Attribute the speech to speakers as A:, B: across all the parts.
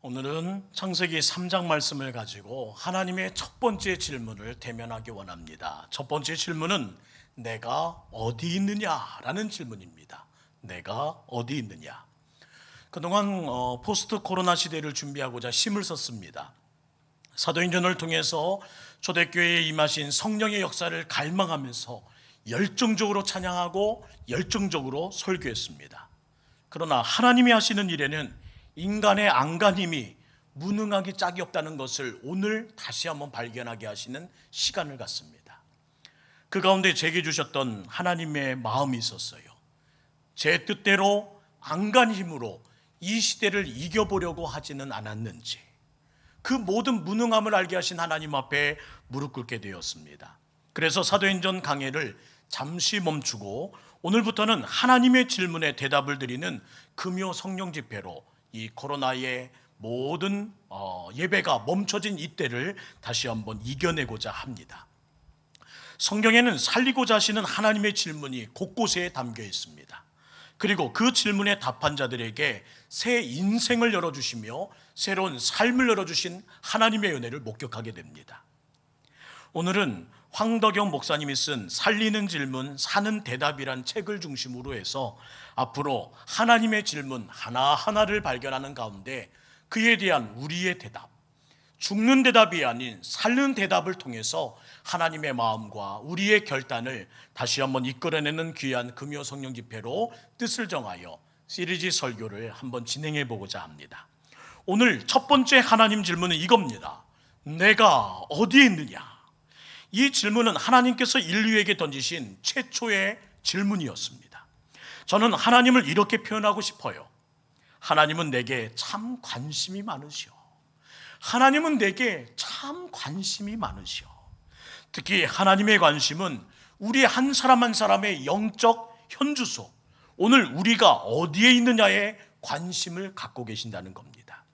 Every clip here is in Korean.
A: 오늘은 창세기 3장 말씀을 가지고 하나님의 첫 번째 질문을 대면하기 원합니다. 첫 번째 질문은 내가 어디 있느냐라는 질문입니다. 내가 어디 있느냐. 그동안 포스트 코로나 시대를 준비하고자 힘을 썼습니다. 사도행전을 통해서 초대교회에 임하신 성령의 역사를 갈망하면서 열정적으로 찬양하고 열정적으로 설교했습니다. 그러나 하나님이 하시는 일에는 인간의 안간힘이 무능하기 짝이 없다는 것을 오늘 다시 한번 발견하게 하시는 시간을 갖습니다. 그 가운데 제게 주셨던 하나님의 마음이 있었어요. 제 뜻대로 안간힘으로 이 시대를 이겨보려고 하지는 않았는지, 그 모든 무능함을 알게 하신 하나님 앞에 무릎 꿇게 되었습니다. 그래서 사도행전 강해를 잠시 멈추고 오늘부터는 하나님의 질문에 대답을 드리는 금요 성령 집회로 이 코로나의 모든 예배가 멈춰진 이때를 다시 한번 이겨내고자 합니다. 성경에는 살리고자 하시는 하나님의 질문이 곳곳에 담겨 있습니다. 그리고 그 질문에 답한 자들에게 새 인생을 열어주시며 새로운 삶을 열어주신 하나님의 은혜를 목격하게 됩니다. 오늘은 황덕영 목사님이 쓴 살리는 질문, 사는 대답이란 책을 중심으로 해서 앞으로 하나님의 질문 하나하나를 발견하는 가운데 그에 대한 우리의 대답, 죽는 대답이 아닌 살리는 대답을 통해서 하나님의 마음과 우리의 결단을 다시 한번 이끌어내는 귀한 금요 성령 집회로 뜻을 정하여 시리즈 설교를 한번 진행해 보고자 합니다. 오늘 첫 번째 하나님 질문은 이겁니다. 내가 어디에 있느냐? 이 질문은 하나님께서 인류에게 던지신 최초의 질문이었습니다. 저는 하나님을 이렇게 표현하고 싶어요. 하나님은 내게 참 관심이 많으시오. 하나님은 내게 참 관심이 많으시오. 특히 하나님의 관심은 우리 한 사람 한 사람의 영적 현주소, 오늘 우리가 어디에 있느냐에 관심을 갖고 계신다는 겁니다.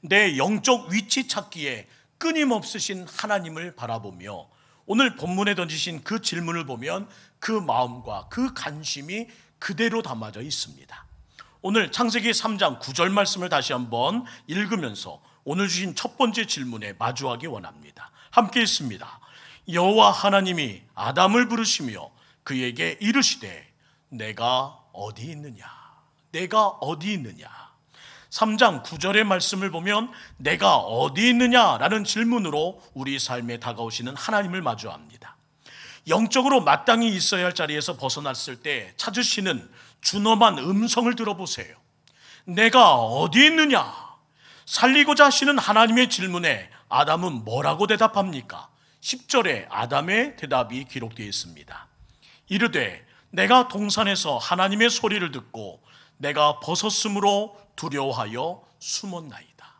A: 내 영적 위치 찾기에 끊임없으신 하나님을 바라보며 오늘 본문에 던지신 그 질문을 보면 그 마음과 그 관심이 그대로 담아져 있습니다. 오늘 창세기 3장 9절 말씀을 다시 한번 읽으면서 오늘 주신 첫 번째 질문에 마주하기 원합니다. 함께 읽습니다. 여호와 하나님이 아담을 부르시며 그에게 이르시되 내가 어디 있느냐? 내가 어디 있느냐? 3장 9절의 말씀을 보면 내가 어디 있느냐라는 질문으로 우리 삶에 다가오시는 하나님을 마주합니다. 영적으로 마땅히 있어야 할 자리에서 벗어났을 때 찾으시는 준엄한 음성을 들어보세요. 내가 어디 있느냐? 살리고자 하시는 하나님의 질문에 아담은 뭐라고 대답합니까? 10절에 아담의 대답이 기록되어 있습니다. 이르되 내가 동산에서 하나님의 소리를 듣고 내가 벗었으므로 두려워하여 숨었나이다.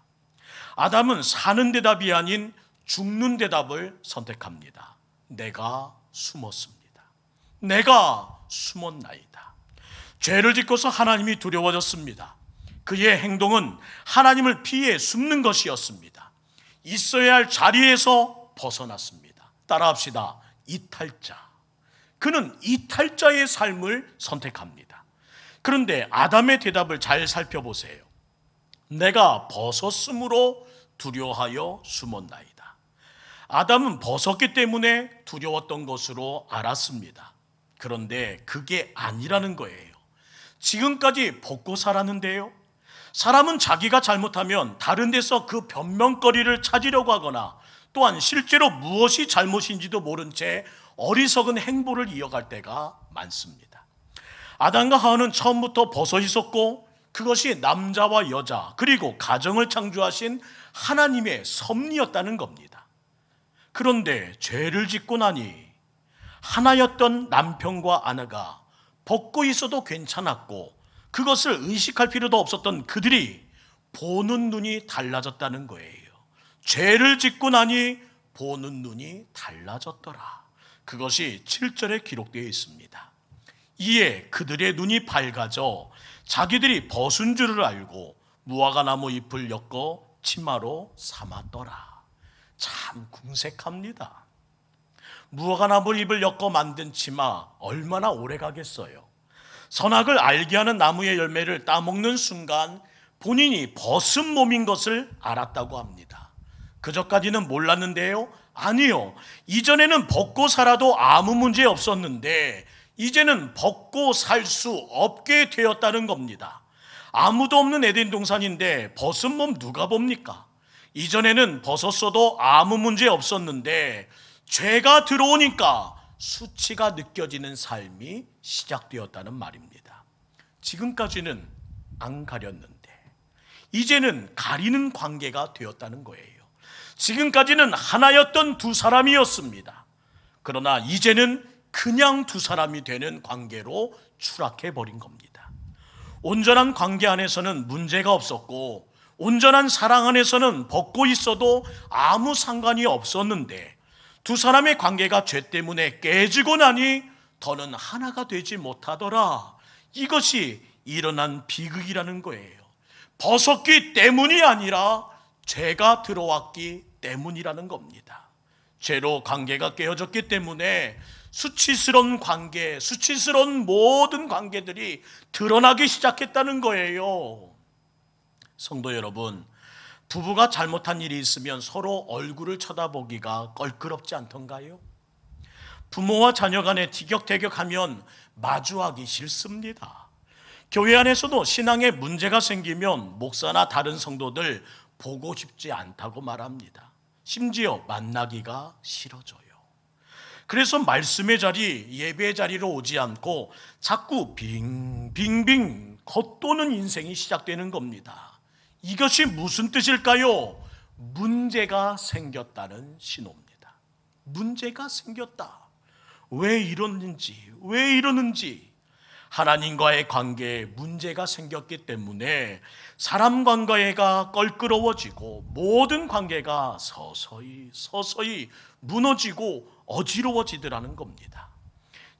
A: 아담은 사는 대답이 아닌 죽는 대답을 선택합니다. 내가 숨었습니다. 내가 숨었나이다. 죄를 짓고서 하나님이 두려워졌습니다. 그의 행동은 하나님을 피해 숨는 것이었습니다. 있어야 할 자리에서 벗어났습니다. 따라합시다. 이탈자. 그는 이탈자의 삶을 선택합니다. 그런데 아담의 대답을 잘 살펴보세요. 내가 벗었으므로 두려워하여 숨었나이다. 아담은 벗었기 때문에 두려웠던 것으로 알았습니다. 그런데 그게 아니라는 거예요. 지금까지 벗고 살았는데요. 사람은 자기가 잘못하면 다른 데서 그 변명거리를 찾으려고 하거나 또한 실제로 무엇이 잘못인지도 모른 채 어리석은 행보를 이어갈 때가 많습니다. 아담과 하와는 처음부터 벗어 있었고 그것이 남자와 여자 그리고 가정을 창조하신 하나님의 섭리였다는 겁니다. 그런데 죄를 짓고 나니 하나였던 남편과 아내가 벗고 있어도 괜찮았고 그것을 의식할 필요도 없었던 그들이 보는 눈이 달라졌다는 거예요. 죄를 짓고 나니 보는 눈이 달라졌더라. 그것이 7절에 기록되어 있습니다. 이에 그들의 눈이 밝아져 자기들이 벗은 줄을 알고 무화과나무 잎을 엮어 치마로 삼았더라. 참 궁색합니다. 무화과나무 잎을 엮어 만든 치마 얼마나 오래 가겠어요. 선악을 알게 하는 나무의 열매를 따먹는 순간 본인이 벗은 몸인 것을 알았다고 합니다. 그전까지는 몰랐는데요? 아니요. 이전에는 벗고 살아도 아무 문제 없었는데 이제는 벗고 살 수 없게 되었다는 겁니다. 아무도 없는 에덴 동산인데 벗은 몸 누가 봅니까? 이전에는 벗었어도 아무 문제 없었는데 죄가 들어오니까 수치가 느껴지는 삶이 시작되었다는 말입니다. 지금까지는 안 가렸는데 이제는 가리는 관계가 되었다는 거예요. 지금까지는 하나였던 두 사람이었습니다. 그러나 이제는 그냥 두 사람이 되는 관계로 추락해버린 겁니다. 온전한 관계 안에서는 문제가 없었고 온전한 사랑 안에서는 벗고 있어도 아무 상관이 없었는데 두 사람의 관계가 죄 때문에 깨지고 나니 더는 하나가 되지 못하더라. 이것이 일어난 비극이라는 거예요. 벗었기 때문이 아니라 죄가 들어왔기 때문이라는 겁니다. 죄로 관계가 깨어졌기 때문에 수치스러운 관계, 수치스러운 모든 관계들이 드러나기 시작했다는 거예요. 성도 여러분, 부부가 잘못한 일이 있으면 서로 얼굴을 쳐다보기가 껄끄럽지 않던가요? 부모와 자녀 간에 티격태격하면 마주하기 싫습니다. 교회 안에서도 신앙에 문제가 생기면 목사나 다른 성도들 보고 싶지 않다고 말합니다. 심지어 만나기가 싫어져요. 그래서 말씀의 자리, 예배의 자리로 오지 않고 자꾸 빙빙빙 겉도는 인생이 시작되는 겁니다. 이것이 무슨 뜻일까요? 문제가 생겼다는 신호입니다. 문제가 생겼다. 왜 이러는지, 왜 이러는지 하나님과의 관계에 문제가 생겼기 때문에 사람 관계가 껄끄러워지고 모든 관계가 서서히 무너지고 어지러워지더라는 겁니다.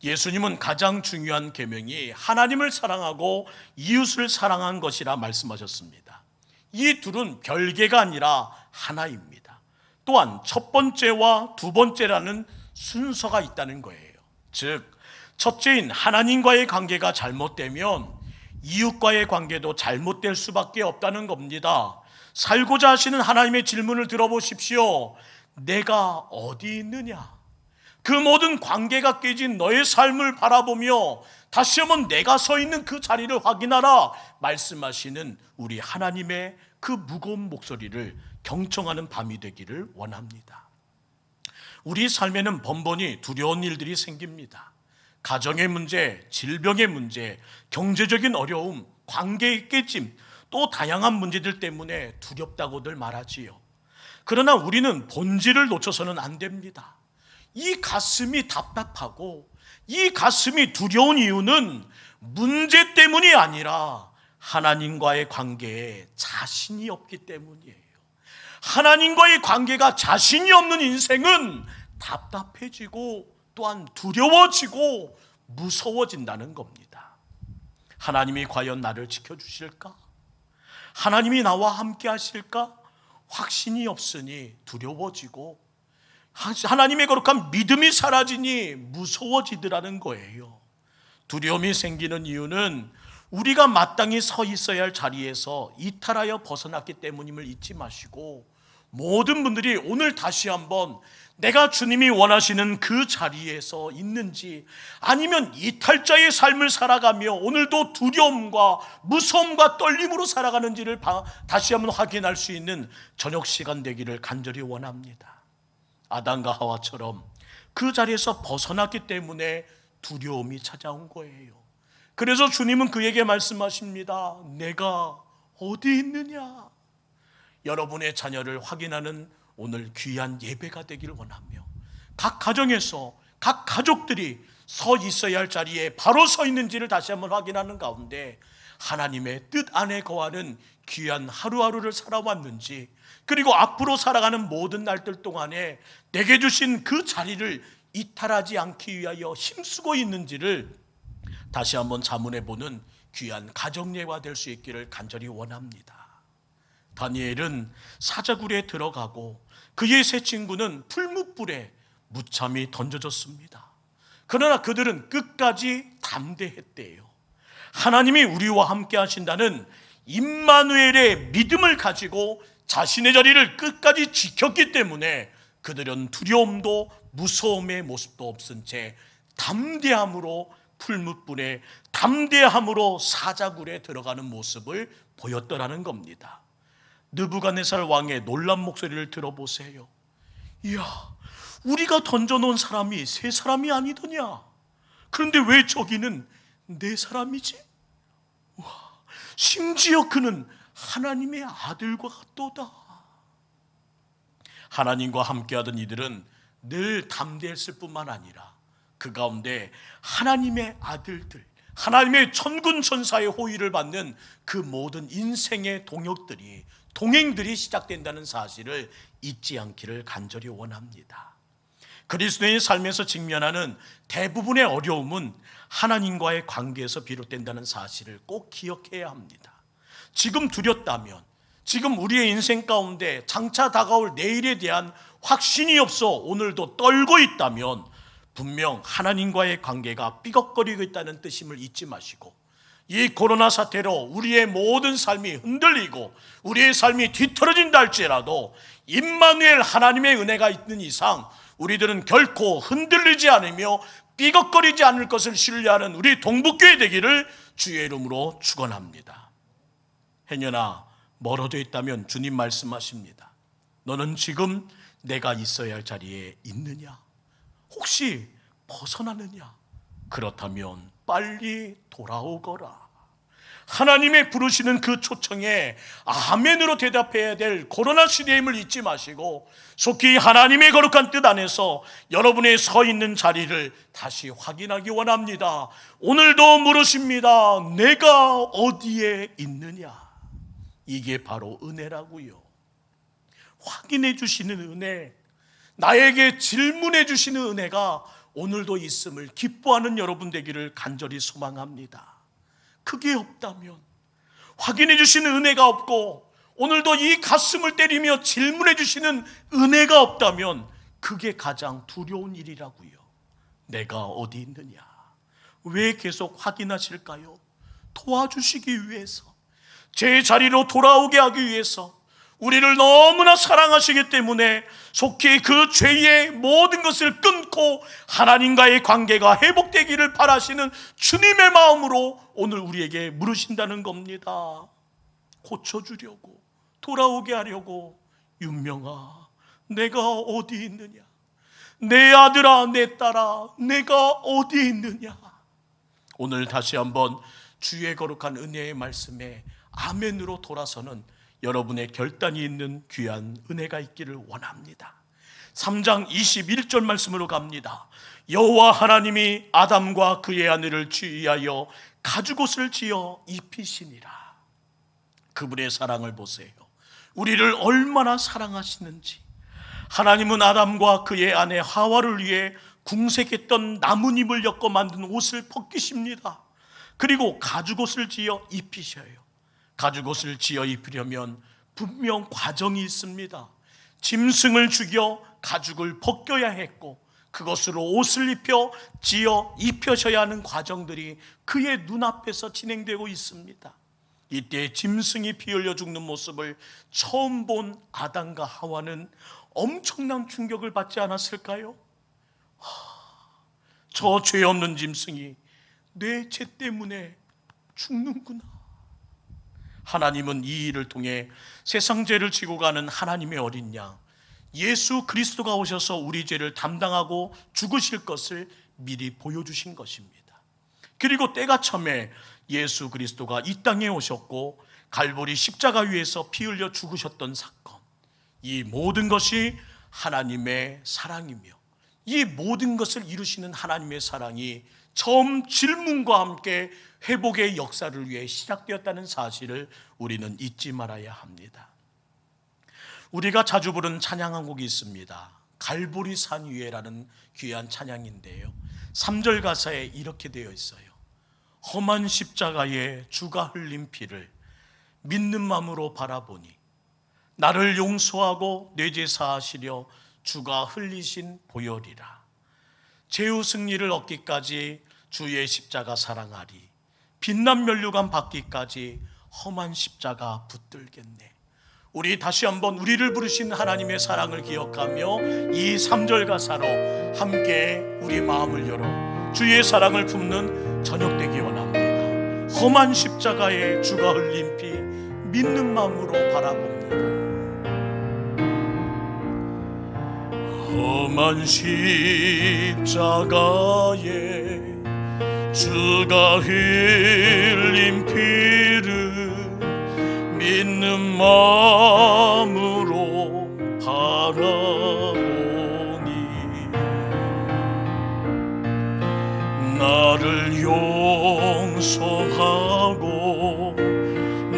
A: 예수님은 가장 중요한 계명이 하나님을 사랑하고 이웃을 사랑한 것이라 말씀하셨습니다. 이 둘은 별개가 아니라 하나입니다. 또한 첫 번째와 두 번째라는 순서가 있다는 거예요. 즉 첫째인 하나님과의 관계가 잘못되면 이웃과의 관계도 잘못될 수밖에 없다는 겁니다. 살고자 하시는 하나님의 질문을 들어보십시오. 내가 어디 있느냐? 그 모든 관계가 깨진 너의 삶을 바라보며 다시 한번 내가 서 있는 그 자리를 확인하라 말씀하시는 우리 하나님의 그 무거운 목소리를 경청하는 밤이 되기를 원합니다. 우리 삶에는 번번이 두려운 일들이 생깁니다. 가정의 문제, 질병의 문제, 경제적인 어려움, 관계의 깨짐, 또 다양한 문제들 때문에 두렵다고들 말하지요. 그러나 우리는 본질을 놓쳐서는 안 됩니다. 이 가슴이 답답하고 이 가슴이 두려운 이유는 문제 때문이 아니라 하나님과의 관계에 자신이 없기 때문이에요. 하나님과의 관계가 자신이 없는 인생은 답답해지고 또한 두려워지고 무서워진다는 겁니다. 하나님이 과연 나를 지켜주실까? 하나님이 나와 함께 하실까? 확신이 없으니 두려워지고 하나님의 거룩한 믿음이 사라지니 무서워지더라는 거예요. 두려움이 생기는 이유는 우리가 마땅히 서 있어야 할 자리에서 이탈하여 벗어났기 때문임을 잊지 마시고 모든 분들이 오늘 다시 한번 내가 주님이 원하시는 그 자리에서 있는지 아니면 이탈자의 삶을 살아가며 오늘도 두려움과 무서움과 떨림으로 살아가는지를 다시 한번 확인할 수 있는 저녁 시간 되기를 간절히 원합니다. 아담과 하와처럼 그 자리에서 벗어났기 때문에 두려움이 찾아온 거예요. 그래서 주님은 그에게 말씀하십니다. 내가 어디 있느냐? 여러분의 자녀를 확인하는 오늘 귀한 예배가 되기를 원하며 각 가정에서 각 가족들이 서 있어야 할 자리에 바로 서 있는지를 다시 한번 확인하는 가운데 하나님의 뜻 안에 거하는 귀한 하루하루를 살아왔는지 그리고 앞으로 살아가는 모든 날들 동안에 내게 주신 그 자리를 이탈하지 않기 위하여 힘쓰고 있는지를 다시 한번 자문해보는 귀한 가정예가 될 수 있기를 간절히 원합니다. 다니엘은 사자굴에 들어가고 그의 세 친구는 풀무불에 무참히 던져졌습니다. 그러나 그들은 끝까지 담대했대요. 하나님이 우리와 함께 하신다는 임마누엘의 믿음을 가지고 자신의 자리를 끝까지 지켰기 때문에 그들은 두려움도 무서움의 모습도 없은 채 담대함으로 풀무불에 담대함으로 사자굴에 들어가는 모습을 보였더라는 겁니다. 느부갓네살 왕의 놀란 목소리를 들어보세요. 이야, 우리가 던져놓은 사람이 세 사람이 아니더냐? 그런데 왜 저기는 네 사람이지? 와, 심지어 그는 하나님의 아들과 같도다. 하나님과 함께하던 이들은 늘 담대했을 뿐만 아니라 그 가운데 하나님의 아들들, 하나님의 천군 천사의 호의를 받는 그 모든 인생의 동행들이 시작된다는 사실을 잊지 않기를 간절히 원합니다. 그리스도의 삶에서 직면하는 대부분의 어려움은 하나님과의 관계에서 비롯된다는 사실을 꼭 기억해야 합니다. 지금 두렵다면, 지금 우리의 인생 가운데 장차 다가올 내일에 대한 확신이 없어 오늘도 떨고 있다면 분명 하나님과의 관계가 삐걱거리고 있다는 뜻임을 잊지 마시고, 이 코로나 사태로 우리의 모든 삶이 흔들리고 우리의 삶이 뒤틀어진다 할지라도 임마누엘 하나님의 은혜가 있는 이상 우리들은 결코 흔들리지 않으며 삐걱거리지 않을 것을 신뢰하는 우리 동북교회 되기를 주의 이름으로 축원합니다. 행여나 멀어져 있다면 주님 말씀하십니다. 너는 지금 내가 있어야 할 자리에 있느냐? 혹시 벗어나느냐? 그렇다면 빨리 돌아오거라. 하나님의 부르시는 그 초청에 아멘으로 대답해야 될 코로나 시대임을 잊지 마시고 속히 하나님의 거룩한 뜻 안에서 여러분의 서 있는 자리를 다시 확인하기 원합니다. 오늘도 물으십니다. 내가 어디에 있느냐? 이게 바로 은혜라고요. 확인해 주시는 은혜, 나에게 질문해 주시는 은혜가 오늘도 있음을 기뻐하는 여러분 되기를 간절히 소망합니다. 그게 없다면, 확인해 주시는 은혜가 없고 오늘도 이 가슴을 때리며 질문해 주시는 은혜가 없다면 그게 가장 두려운 일이라고요. 내가 어디 있느냐? 왜 계속 확인하실까요? 도와주시기 위해서, 제 자리로 돌아오게 하기 위해서, 우리를 너무나 사랑하시기 때문에 속히 그 죄의 모든 것을 끊고 하나님과의 관계가 회복되기를 바라시는 주님의 마음으로 오늘 우리에게 물으신다는 겁니다. 고쳐주려고, 돌아오게 하려고. 윤명아, 내가 어디 있느냐? 내 아들아, 내 딸아, 내가 어디 있느냐? 오늘 다시 한번 주의 거룩한 은혜의 말씀에 아멘으로 돌아서는 여러분의 결단이 있는 귀한 은혜가 있기를 원합니다. 3장 21절 말씀으로 갑니다. 여호와 하나님이 아담과 그의 아내를 취하여 가죽옷을 지어 입히시니라. 그분의 사랑을 보세요. 우리를 얼마나 사랑하시는지. 하나님은 아담과 그의 아내 하와를 위해 궁색했던 나뭇잎을 엮어 만든 옷을 벗기십니다. 그리고 가죽옷을 지어 입히셔요. 가죽옷을 지어 입으려면 분명 과정이 있습니다. 짐승을 죽여 가죽을 벗겨야 했고 그것으로 옷을 지어 입혀셔야 하는 과정들이 그의 눈앞에서 진행되고 있습니다. 이때 짐승이 피 흘려 죽는 모습을 처음 본 아담과 하와는 엄청난 충격을 받지 않았을까요? 저 죄 없는 짐승이 내 죄 때문에 죽는구나. 하나님은 이 일을 통해 세상 죄를 지고 가는 하나님의 어린 양 예수 그리스도가 오셔서 우리 죄를 담당하고 죽으실 것을 미리 보여주신 것입니다. 그리고 때가 참에 예수 그리스도가 이 땅에 오셨고 갈보리 십자가 위에서 피 흘려 죽으셨던 사건, 이 모든 것이 하나님의 사랑이며 이 모든 것을 이루시는 하나님의 사랑이 처음 질문과 함께 회복의 역사를 위해 시작되었다는 사실을 우리는 잊지 말아야 합니다. 우리가 자주 부르는 찬양 한 곡이 있습니다. 갈보리 산 위에라는 귀한 찬양인데요, 3절 가사에 이렇게 되어 있어요. 험한 십자가에 주가 흘린 피를 믿는 마음으로 바라보니 나를 용서하고 내 죄 사하시려 주가 흘리신 보혈이라. 최후 승리를 얻기까지 주의 십자가 사랑하리. 빛난 면류관 받기까지 험한 십자가 붙들겠네. 우리 다시 한번 우리를 부르신 하나님의 사랑을 기억하며 이 3절 가사로 함께 우리 마음을 열어 주의 사랑을 품는 저녁 되기 원합니다. 험한 십자가에 주가 흘린 피 믿는 마음으로 바라봅니다. 험한 십자가에 주가 흘린 피를 믿는 마음으로 바라보니 나를 용서하고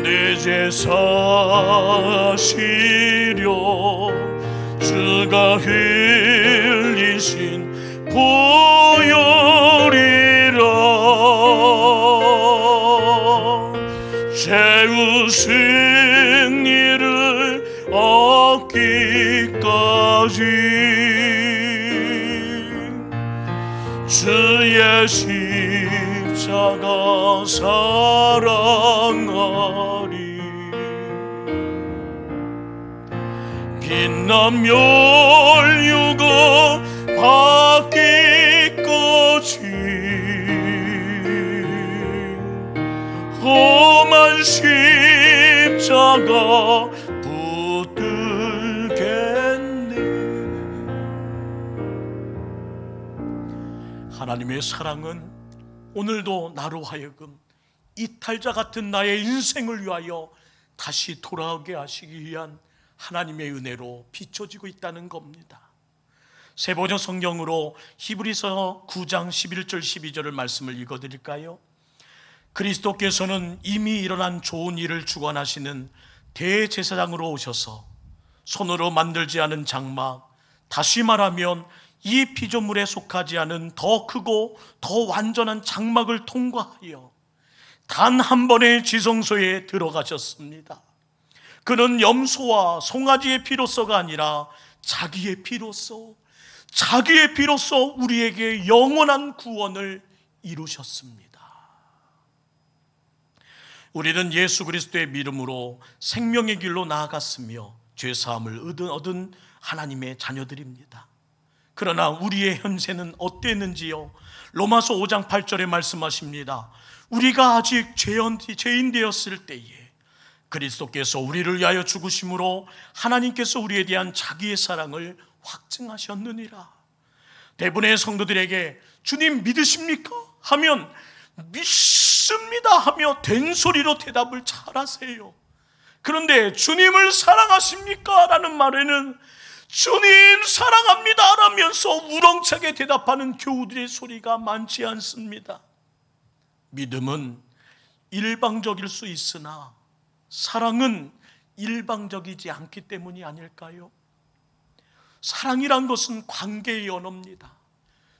A: 내 죄 사시려 주가 흘리신 보혈이라 죄의 승리를 얻기까지 주의 십자가 사랑하리. 빛난 멸류가 바뀌까지 험한 십자가 붙들겠네. 하나님의 사랑은 오늘도 나로 하여금 이탈자 같은 나의 인생을 위하여 다시 돌아오게 하시기 위한 하나님의 은혜로 비춰지고 있다는 겁니다. 세번역 성경으로 히브리서 9장 11절 12절을 말씀을 읽어드릴까요? 그리스도께서는 이미 일어난 좋은 일을 주관하시는 대제사장으로 오셔서 손으로 만들지 않은 장막, 다시 말하면 이 피조물에 속하지 않은 더 크고 더 완전한 장막을 통과하여 단 한 번의 지성소에 들어가셨습니다. 그는 염소와 송아지의 피로서가 아니라 자기의 피로서 우리에게 영원한 구원을 이루셨습니다. 우리는 예수 그리스도의 믿음으로 생명의 길로 나아갔으며 죄사함을 얻은 하나님의 자녀들입니다. 그러나 우리의 현세는 어땠는지요? 로마서 5장 8절에 말씀하십니다. 우리가 아직 죄인 되었을 때에 그리스도께서 우리를 위하여 죽으심으로 하나님께서 우리에 대한 자기의 사랑을 확증하셨느니라. 대부분의 성도들에게 주님 믿으십니까? 하면 믿습니다 하며 된소리로 대답을 잘하세요. 그런데 주님을 사랑하십니까? 라는 말에는 주님 사랑합니다 라면서 우렁차게 대답하는 교우들의 소리가 많지 않습니다. 믿음은 일방적일 수 있으나 사랑은 일방적이지 않기 때문이 아닐까요? 사랑이란 것은 관계의 언어입니다.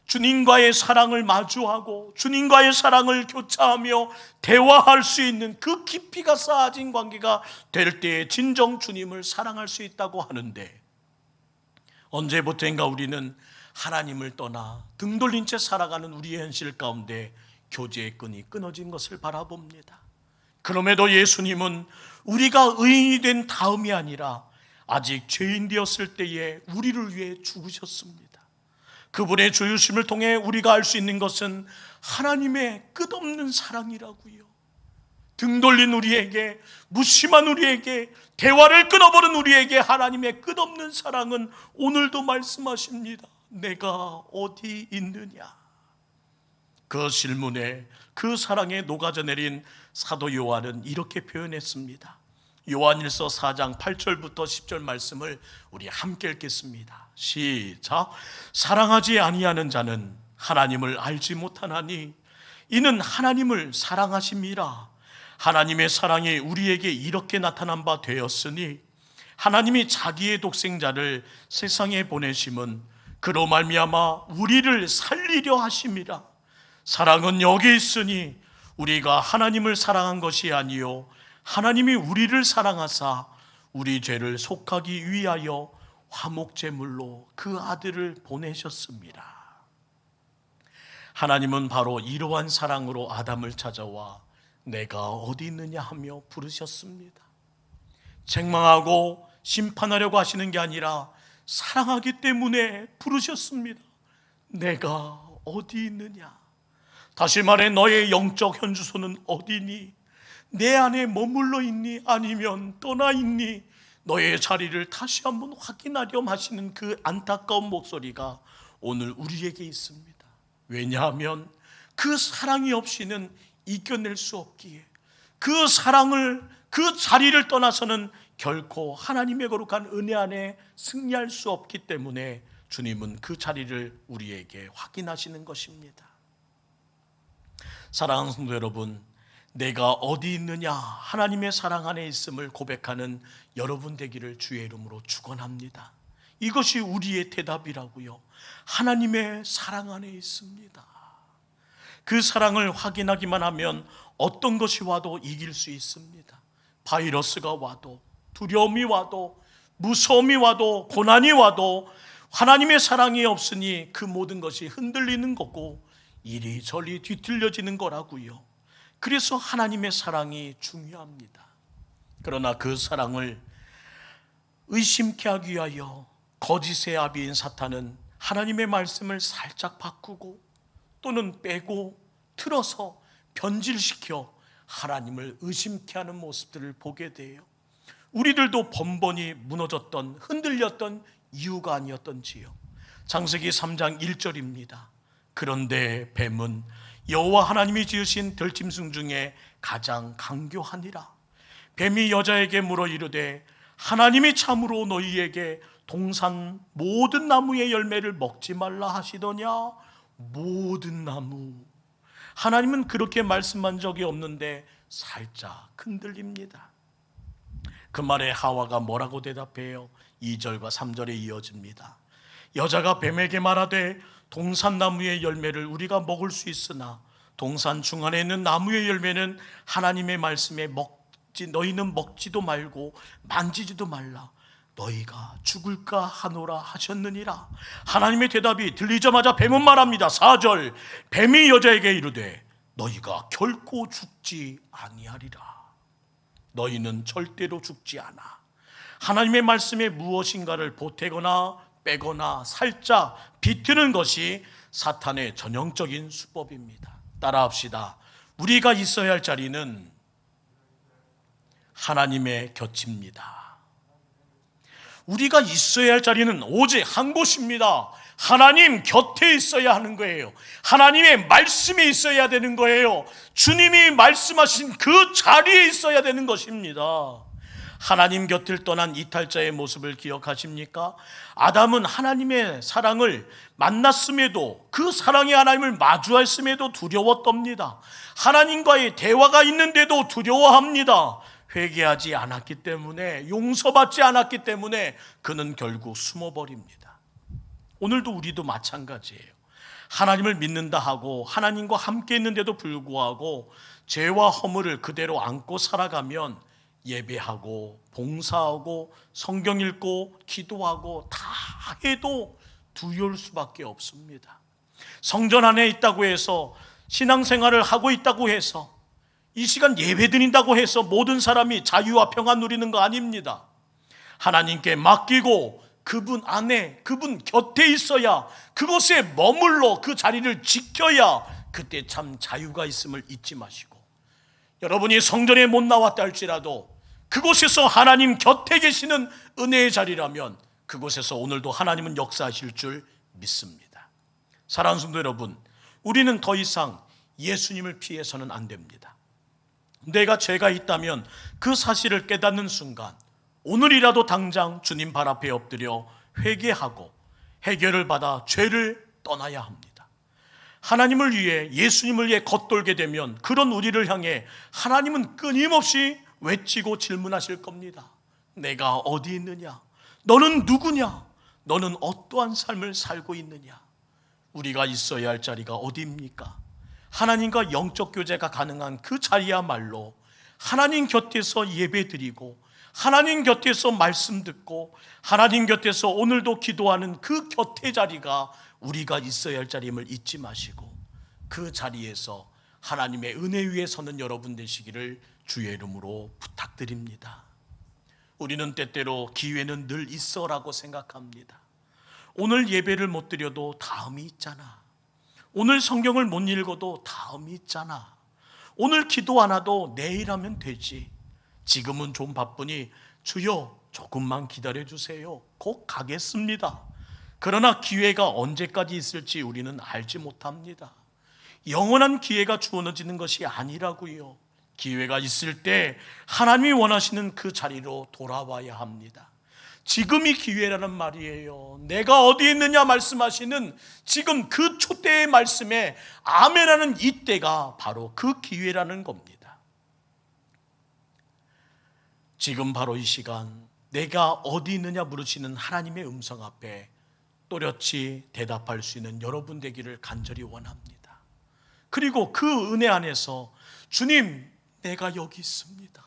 A: 주님과의 사랑을 마주하고 주님과의 사랑을 교차하며 대화할 수 있는 그 깊이가 쌓아진 관계가 될 때에 진정 주님을 사랑할 수 있다고 하는데, 언제부터인가 우리는 하나님을 떠나 등 돌린 채 살아가는 우리의 현실 가운데 교제의 끈이 끊어진 것을 바라봅니다. 그럼에도 예수님은 우리가 의인이 된 다음이 아니라 아직 죄인 되었을 때에 우리를 위해 죽으셨습니다. 그분의 주유심을 통해 우리가 알 수 있는 것은 하나님의 끝없는 사랑이라고요. 등 돌린 우리에게, 무심한 우리에게, 대화를 끊어버린 우리에게 하나님의 끝없는 사랑은 오늘도 말씀하십니다. 내가 어디 있느냐? 그 질문에 그 사랑에 녹아져 내린 사도 요한은 이렇게 표현했습니다. 요한일서 4장 8절부터 10절 말씀을 우리 함께 읽겠습니다. 시작. 사랑하지 아니하는 자는 하나님을 알지 못하나니 이는 하나님을 사랑하심이라. 하나님의 사랑이 우리에게 이렇게 나타난 바 되었으니 하나님이 자기의 독생자를 세상에 보내심은 그로 말미암아 우리를 살리려 하심이라. 사랑은 여기 있으니 우리가 하나님을 사랑한 것이 아니요 하나님이 우리를 사랑하사 우리 죄를 속하기 위하여 화목제물로 그 아들을 보내셨습니다. 하나님은 바로 이러한 사랑으로 아담을 찾아와 내가 어디 있느냐 하며 부르셨습니다. 책망하고 심판하려고 하시는 게 아니라 사랑하기 때문에 부르셨습니다. 내가 어디 있느냐? 다시 말해, 너의 영적 현주소는 어디니? 내 안에 머물러 있니? 아니면 떠나 있니? 너의 자리를 다시 한번 확인하렴 하시는 그 안타까운 목소리가 오늘 우리에게 있습니다. 왜냐하면 그 사랑이 없이는 이겨낼 수 없기에, 그 사랑을, 그 자리를 떠나서는 결코 하나님의 거룩한 은혜 안에 승리할 수 없기 때문에 주님은 그 자리를 우리에게 확인하시는 것입니다. 사랑하는 성도 여러분, 내가 어디 있느냐, 하나님의 사랑 안에 있음을 고백하는 여러분 되기를 주의 이름으로 축원합니다. 이것이 우리의 대답이라고요. 하나님의 사랑 안에 있습니다. 그 사랑을 확인하기만 하면 어떤 것이 와도 이길 수 있습니다. 바이러스가 와도, 두려움이 와도, 무서움이 와도, 고난이 와도 하나님의 사랑이 없으니 그 모든 것이 흔들리는 거고 이리저리 뒤틀려지는 거라고요. 그래서 하나님의 사랑이 중요합니다. 그러나 그 사랑을 의심케 하기 위하여 거짓의 아비인 사탄은 하나님의 말씀을 살짝 바꾸고 또는 빼고 틀어서 변질시켜 하나님을 의심케 하는 모습들을 보게 돼요. 우리들도 번번이 무너졌던, 흔들렸던 이유가 아니었던지요. 창세기 3장 1절입니다. 그런데 뱀은 여호와 하나님이 지으신 들짐승 중에 가장 강교하니라. 뱀이 여자에게 물어 이르되 하나님이 참으로 너희에게 동산 모든 나무의 열매를 먹지 말라 하시더냐? 모든 나무. 하나님은 그렇게 말씀한 적이 없는데 살짝 흔들립니다. 그 말에 하와가 뭐라고 대답해요? 2절과 3절에 이어집니다. 여자가 뱀에게 말하되 동산나무의 열매를 우리가 먹을 수 있으나 동산 중앙에 있는 나무의 열매는 하나님의 말씀에 너희는 먹지도 말고 만지지도 말라, 너희가 죽을까 하노라 하셨느니라. 하나님의 대답이 들리자마자 뱀은 말합니다. 4절, 뱀이 여자에게 이르되 너희가 결코 죽지 아니하리라. 너희는 절대로 죽지 않아. 하나님의 말씀에 무엇인가를 보태거나 빼거나 살짝 비트는 것이 사탄의 전형적인 수법입니다. 따라합시다. 우리가 있어야 할 자리는 하나님의 곁입니다. 우리가 있어야 할 자리는 오직 한 곳입니다. 하나님 곁에 있어야 하는 거예요. 하나님의 말씀이 있어야 되는 거예요. 주님이 말씀하신 그 자리에 있어야 되는 것입니다. 하나님 곁을 떠난 이탈자의 모습을 기억하십니까? 아담은 하나님의 사랑을 만났음에도, 그 사랑의 하나님을 마주했음에도 두려웠답니다. 하나님과의 대화가 있는데도 두려워합니다. 회개하지 않았기 때문에, 용서받지 않았기 때문에 그는 결국 숨어버립니다. 오늘도 우리도 마찬가지예요. 하나님을 믿는다 하고 하나님과 함께 있는데도 불구하고 죄와 허물을 그대로 안고 살아가면 예배하고 봉사하고 성경 읽고 기도하고 다 해도 두려울 수밖에 없습니다. 성전 안에 있다고 해서, 신앙생활을 하고 있다고 해서, 이 시간 예배 드린다고 해서 모든 사람이 자유와 평안 누리는 거 아닙니다. 하나님께 맡기고 그분 안에, 그분 곁에 있어야, 그곳에 머물러 그 자리를 지켜야 그때 참 자유가 있음을 잊지 마시고, 여러분이 성전에 못 나왔다 할지라도 그곳에서 하나님 곁에 계시는 은혜의 자리라면 그곳에서 오늘도 하나님은 역사하실 줄 믿습니다. 사랑하는 성도 여러분, 우리는 더 이상 예수님을 피해서는 안 됩니다. 내가 죄가 있다면 그 사실을 깨닫는 순간 오늘이라도 당장 주님 발 앞에 엎드려 회개하고 해결을 받아 죄를 떠나야 합니다. 하나님을 위해, 예수님을 위해 겉돌게 되면 그런 우리를 향해 하나님은 끊임없이 외치고 질문하실 겁니다. 내가 어디 있느냐? 너는 누구냐? 너는 어떠한 삶을 살고 있느냐? 우리가 있어야 할 자리가 어디입니까? 하나님과 영적 교제가 가능한 그 자리야말로 하나님 곁에서 예배드리고 하나님 곁에서 말씀 듣고 하나님 곁에서 오늘도 기도하는 그 곁의 자리가 우리가 있어야 할 자리임을 잊지 마시고 그 자리에서 하나님의 은혜 위에 서는 여러분 되시기를 주의 이름으로 부탁드립니다. 우리는 때때로 기회는 늘 있어라고 생각합니다. 오늘 예배를 못 드려도 다음이 있잖아. 오늘 성경을 못 읽어도 다음이 있잖아. 오늘 기도 안 와도 내일 하면 되지. 지금은 좀 바쁘니 주여 조금만 기다려 주세요. 곧 가겠습니다. 그러나 기회가 언제까지 있을지 우리는 알지 못합니다. 영원한 기회가 주어지는 것이 아니라고요. 기회가 있을 때 하나님이 원하시는 그 자리로 돌아와야 합니다. 지금이 기회라는 말이에요. 내가 어디 있느냐 말씀하시는 지금 그 초대의 말씀에 아멘하는 이때가 바로 그 기회라는 겁니다. 지금 바로 이 시간 내가 어디 있느냐 물으시는 하나님의 음성 앞에 또렷이 대답할 수 있는 여러분 되기를 간절히 원합니다. 그리고 그 은혜 안에서 주님, 내가 여기 있습니다.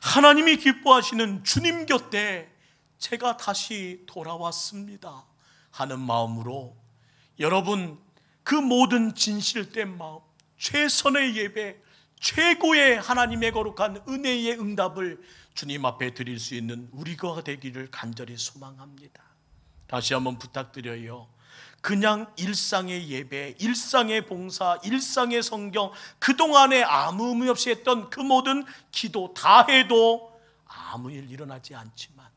A: 하나님이 기뻐하시는 주님 곁에 제가 다시 돌아왔습니다 하는 마음으로 여러분 그 모든 진실된 마음, 최선의 예배, 최고의 하나님의 거룩한 은혜의 응답을 주님 앞에 드릴 수 있는 우리가 되기를 간절히 소망합니다. 다시 한번 부탁드려요. 그냥 일상의 예배, 일상의 봉사, 일상의 성경, 그동안에 아무 의미 없이 했던 그 모든 기도 다 해도 아무 일 일어나지 않지만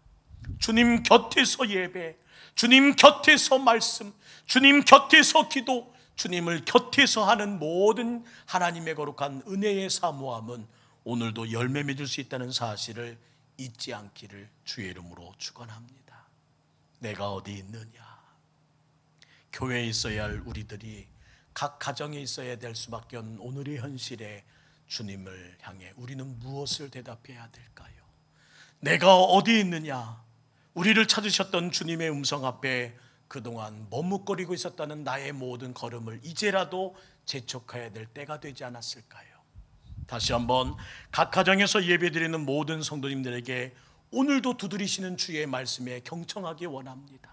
A: 주님 곁에서 예배, 주님 곁에서 말씀, 주님 곁에서 기도, 주님을 곁에서 하는 모든 하나님의 거룩한 은혜의 사모함은 오늘도 열매 맺을 수 있다는 사실을 잊지 않기를 주의 이름으로 축원합니다. 내가 어디 있느냐? 교회에 있어야 할 우리들이 각 가정에 있어야 될 수밖에 없는 오늘의 현실에 주님을 향해 우리는 무엇을 대답해야 될까요? 내가 어디 있느냐? 우리를 찾으셨던 주님의 음성 앞에 그동안 머뭇거리고 있었다는 나의 모든 걸음을 이제라도 재촉해야 될 때가 되지 않았을까요? 다시 한번 각 가정에서 예배드리는 모든 성도님들에게 오늘도 두드리시는 주의 말씀에 경청하기 원합니다.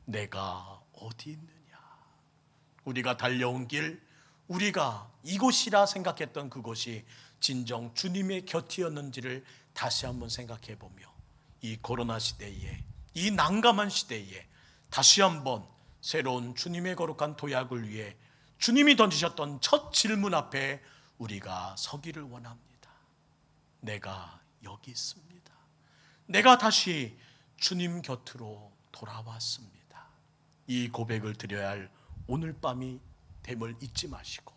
A: 내가 어디 있느냐? 우리가 달려온 길, 우리가 이곳이라 생각했던 그곳이 진정 주님의 곁이었는지를 다시 한번 생각해 보며 이 코로나 시대에, 이 난감한 시대에 다시 한번 새로운 주님의 거룩한 도약을 위해 주님이 던지셨던 첫 질문 앞에 우리가 서기를 원합니다. 내가 여기 있습니다. 내가 다시 주님 곁으로 돌아왔습니다. 이 고백을 드려야 할 오늘 밤이 됨을 잊지 마시고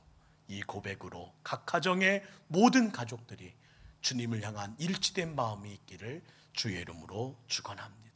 A: 이 고백으로 각 가정의 모든 가족들이 주님을 향한 일치된 마음이 있기를 주의 이름으로 축원합니다.